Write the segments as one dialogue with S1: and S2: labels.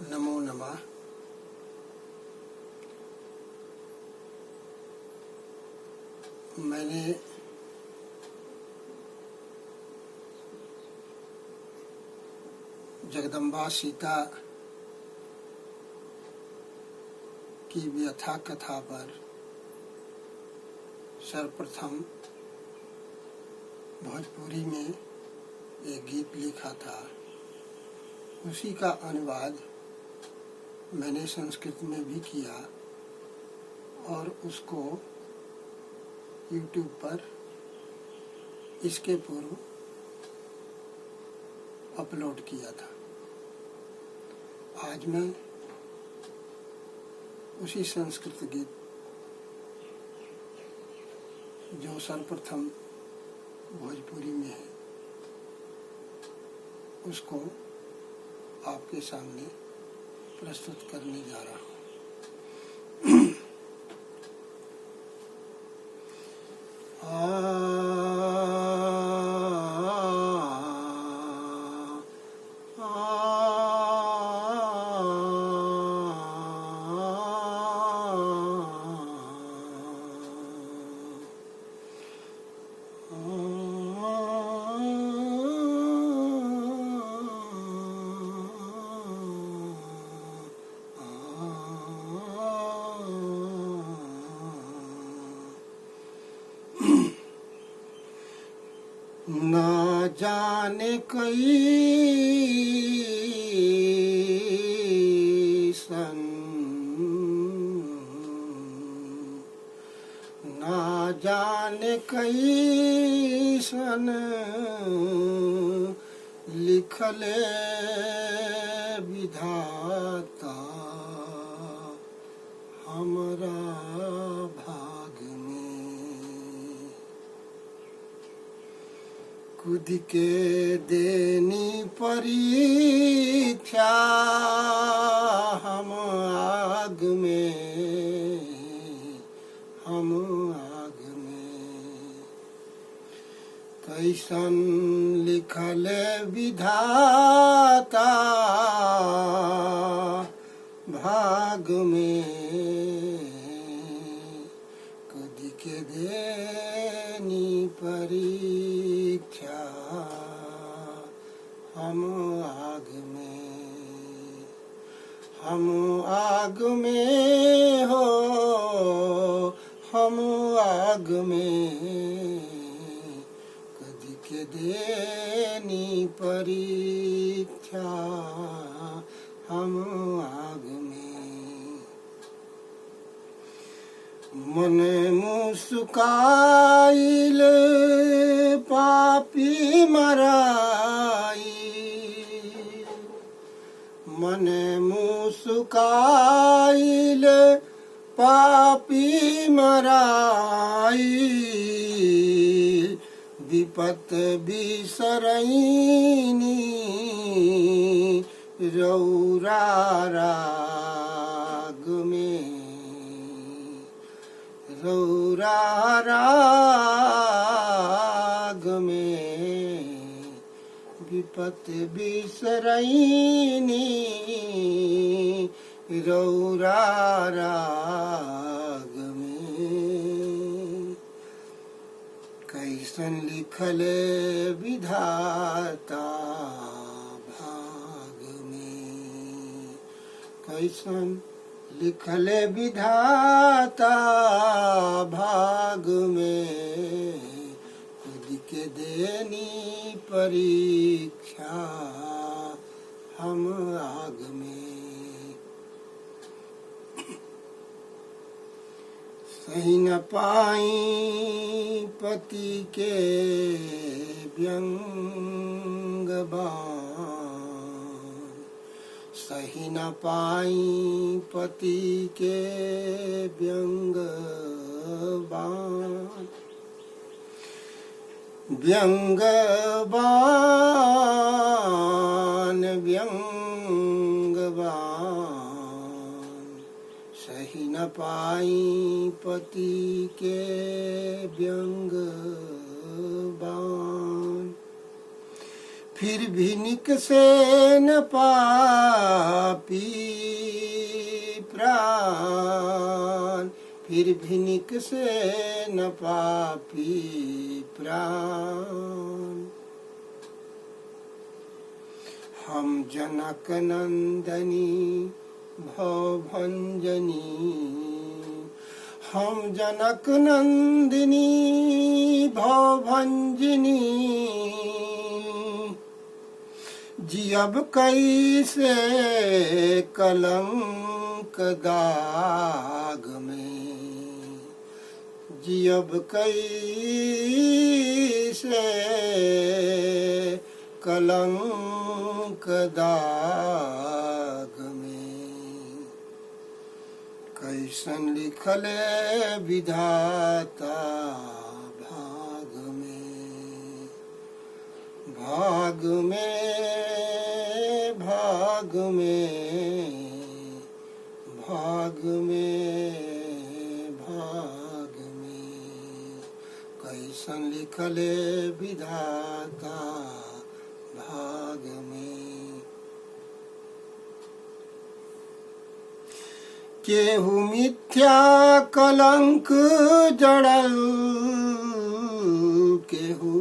S1: नमो नमः। मैंने जगदम्बा सीता की व्यथा कथा पर सर्वप्रथम भोजपुरी में एक गीत लिखा था। उसी का अनुवाद मैंने संस्कृत में भी किया और उसको YouTube पर इसके पूर्व अपलोड किया था। आज मैं उसी संस्कृत गीत जो सर्वप्रथम भोजपुरी में है उसको आपके सामने प्रस्तुत करने जा रहा हूँ। ना जाने कैसन, ना जाने कैसन लिखले विधाता हमरा भाग में। खुद के देनी परीक्षा हम आग में, हम आग में। कैसन लिखल विधाता भाग में। खुद के देनी परीक्षा हम आग में, हम आग में हो, हम आग में। खुद के देनी परीक्षा हम आग में। मन मुस्काइल पापी मराई, मन मुस्काइल पापी मराई। विपत बिसरैनी रौरा राग में, रौरा राग में। विपत बिसरैनी रौरा राग में। कैसन लिखले विधाता भाग में, कैसन लिखले विधाता भाग में। खुद के देनी परीक्षा हम आग में। सही न पाई पति के व्यंग बाण, सही न पाई पति के व्यंग बाण। व्यंग बाण, व्यंग बाण। सही न पाई पति के व्यंग बाण। फिर भी निकसे न पापी प्राण, फिर भी निकसे न पापी प्राण। हम जनक नंदनी भवभंजनी, हम जनक नंदिनी भवभंजनी, जियब कैसे कलंक दाग में, जियब कैसे कलंक दाग में। कैसन लिखले विधाता भाग में, भाग में, भाग में, भाग में, भाग में। कैसन लिखले विधाता भाग में। केहू मिथ्या कलंक जड़ल, केहू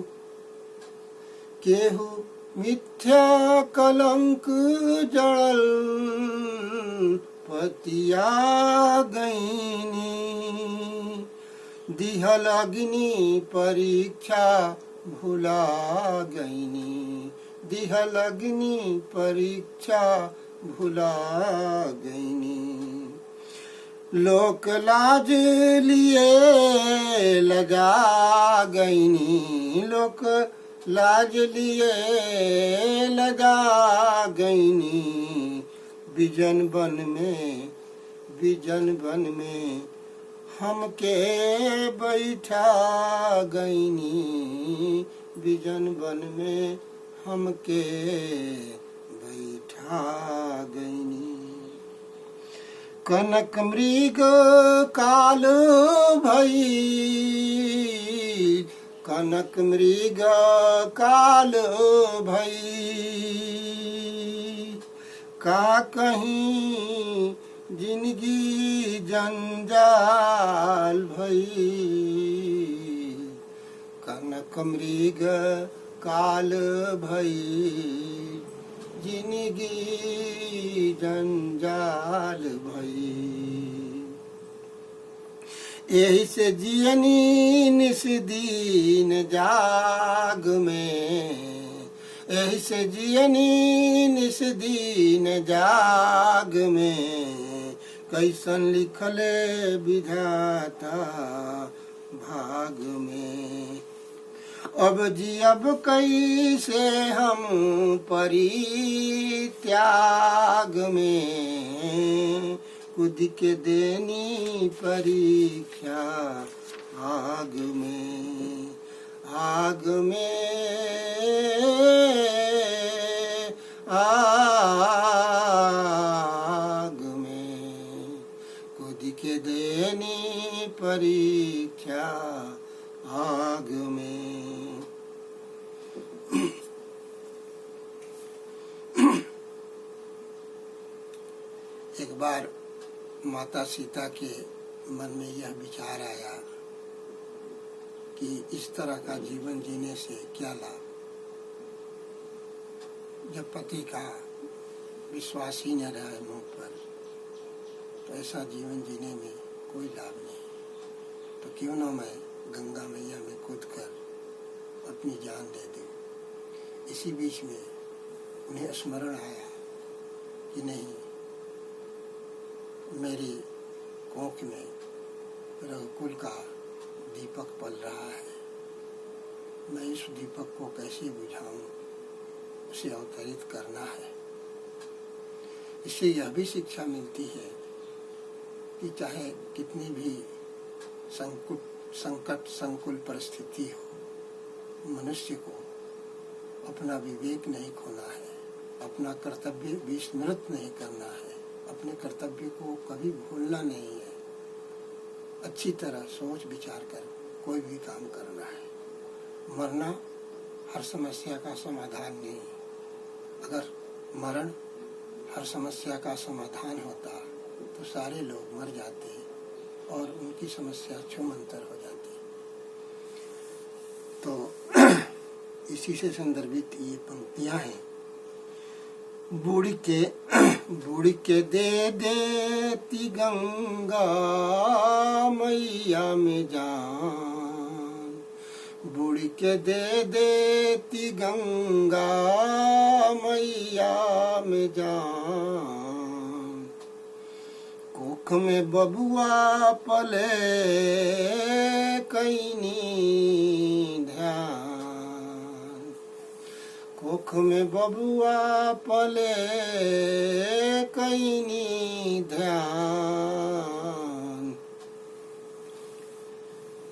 S1: केहू मिथ्या कलंक जड़ल, पतिया गईनी दिहल अग्नि परीक्षा भुला गईनी, दिहल अग्नि परीक्षा भुला गईनी। लोक लाज लिए लजा गईनी, लोक लाज लिए लजा गईनी। बिजन बन में, बिजन बन में हमके बैठा गईनी, बिजन बन में हमके बैठा गईनी। कनक मृग काल भई, कनक मृग काल भई, का कहीं जिंदगी जंजाल भई। कनक मृग काल भई, जिंदगी जंजाल भई। यही से जियनी निस दिन जाग में, यही से जियनी निस दिन जाग में। कैसन लिखले विधाता भाग में। अब जियब कैसे हम परित्याग में, खुद के देनी परीक्षा आग में, आग में, आग में, खुद के देनी परीक्षा आग में। एक बार माता सीता के मन में यह विचार आया कि इस तरह का जीवन जीने से क्या लाभ, जब पति का विश्वास ही न रहे मुंह पर, तो ऐसा जीवन जीने में कोई लाभ नहीं। तो क्यों न मैं गंगा मैया में कूद कर अपनी जान दे दूं। इसी बीच में उन्हें स्मरण आया कि नहीं, मेरी कोख में रघुकुल का दीपक पल रहा है, मैं इस दीपक को कैसे बुझाऊं, उसे अवतरित करना है। इससे यह भी शिक्षा मिलती है कि चाहे कितनी भी संकट संकुल परिस्थिति हो, मनुष्य को अपना विवेक नहीं खोना है, अपना कर्तव्य विस्मृत नहीं करना है, अपने कर्तव्य को कभी भूलना नहीं है। अच्छी तरह सोच विचार कर कोई भी काम करना है। मरना हर समस्या का समाधान नहीं। अगर मरण हर समस्या का समाधान होता तो सारे लोग मर जाते और उनकी समस्या छूमंतर हो जाती। तो इसी से संदर्भित ये पंक्तियां हैं। बूढ़ के दे देती गंगा मैया में जान, बूढ़ के दे देती गंगा मैया में जान, कोख में बबुआ पले कैनी ध्यान, कोख में बबुआ पले कैनी ध्यान,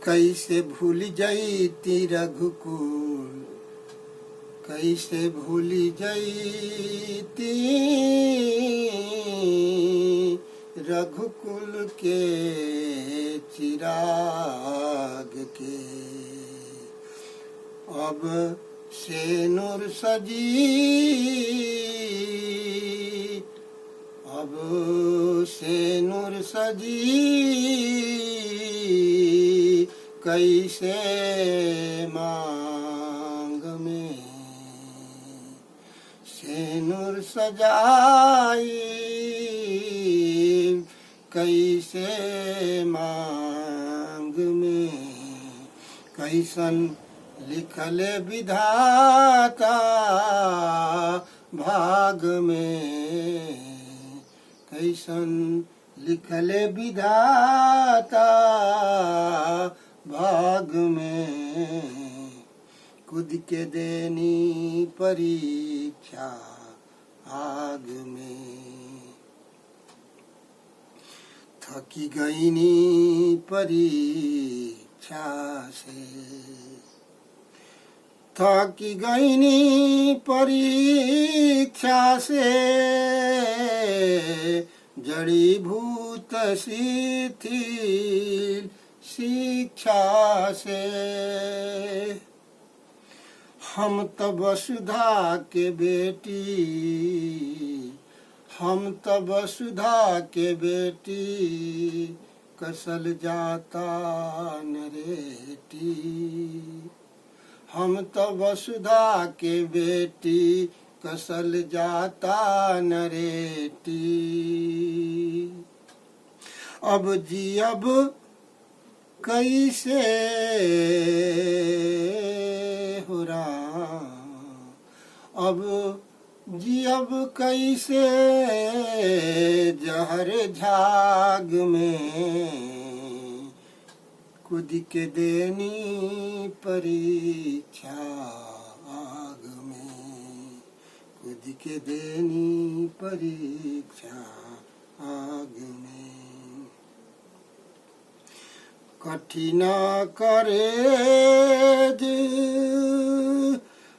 S1: कैसे भूल जईती रघुकुल, कैसे भूल जईती रघुकुल के चिराग के, अब सेनुर सजी, अब सेनुर सजी, कैसे मांग में सेनुर सजाई, कैसे मांग में, कैसन लिखल विधाता भाग में, कैसन लिखल विधाता भाग में, खुद के देनी परीक्षा आग में, थकी गईनी परीक्षा से, थकी गईनी परीक्षा से, जड़ी भूत शिथिल शिक्षा से, हम तो वसुधा के बेटी, हम तो वसुधा के बेटी, कसल जाता नरेटी, हम तो वसुधा के बेटी, कसल जाता नरेटी, अब जी अब कैसे हो रहा, अब जी अब कैसे जहर झाग में, खुद के देनी परीक्षा आग में, खुद के देनी परीक्षा आग में, कठिन करेज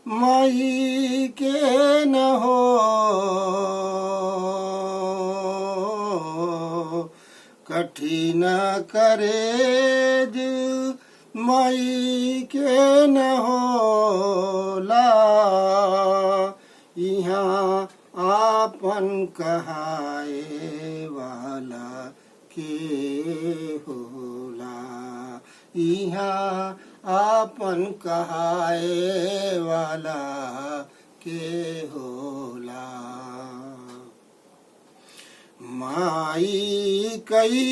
S1: माई के न हो, कठिन करेज माई के न होला, यहाँ आपन कहाए वाला के होला, यहाँ आपन कहाए वाला के होला, माई कई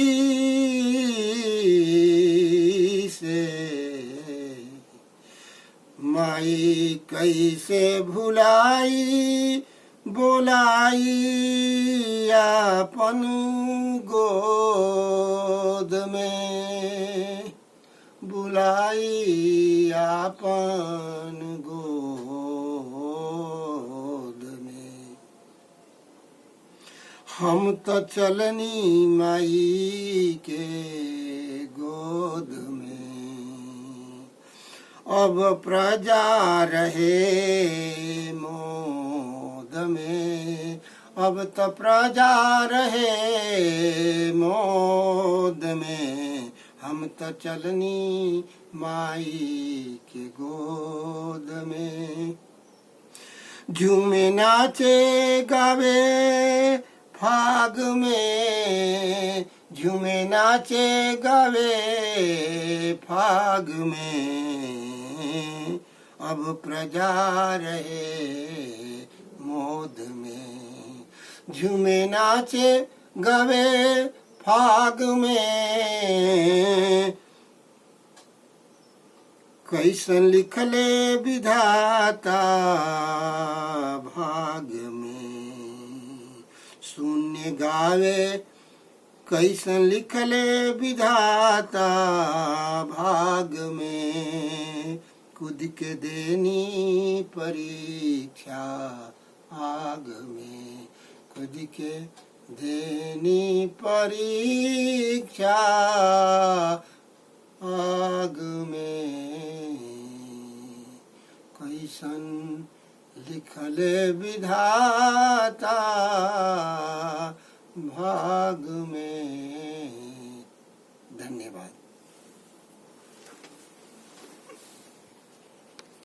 S1: से, माई कैसे भुलाई बोलाई आपन गोद में, बुलाई आपन गोद में, हम तो चलनी माई के गोद में, अब प्रजा रहे मोद में, अब तो प्रजा रहे मोद में, हम तो चलनी माई के गोद में। झूमे नाचे गावे फाग में, झूमे नाचे गावे फाग में। अब प्रजा रहे मोद में। झूमे नाचे गावे फाग में। कैसन लिखले विधाता भाग में। शून्य गावे कैसन लिखले विधाता भाग में। खुद के देनी परीक्षा आग में। खुद के देनी परीक्षा आग में। कैसन लिखले विधाता भाग में। धन्यवाद।